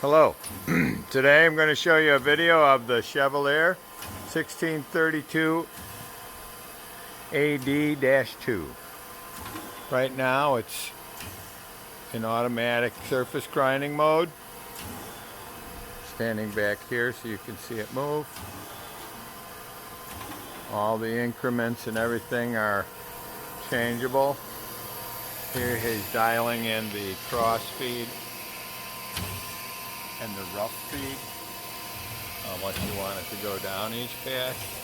Hello. Today I'm going to show you a video of the Chevalier 1632 AD-II. Right now it's in automatic surface grinding mode. Standing back here so you can see it move. All the increments and everything are changeable. Here he's dialing in the cross feed and the rough feed, how much you want it to go down each pass.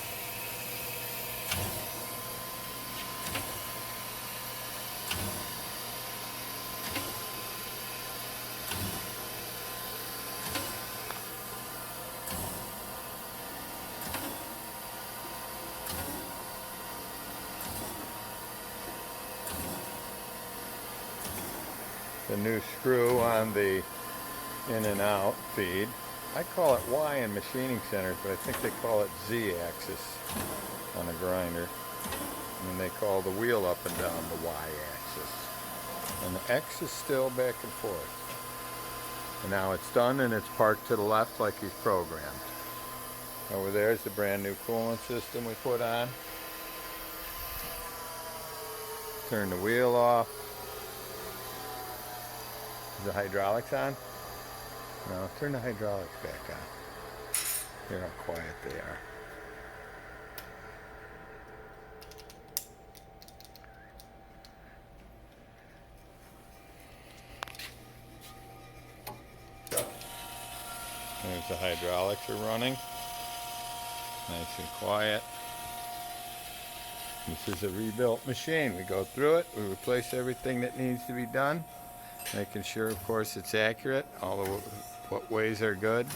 The new screw on the in and out feed. I call it Y in machining centers, but I think they call it Z axis on a grinder. And they call the wheel up and down the Y axis. And the X is still back and forth. And now it's done and it's parked to the left like he's programmed. Over there is the brand new coolant system we put on. Turn the wheel off. Is the hydraulics on? No, turn the hydraulics back on. Hear how quiet they are. There's the hydraulics are running. Nice and quiet. This is a rebuilt machine. We go through it, we replace everything that needs to be done. Making sure, of course, it's accurate. All the what ways are good.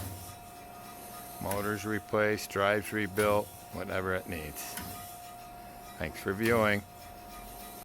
Motors replaced, drives rebuilt, whatever it needs. Thanks for viewing.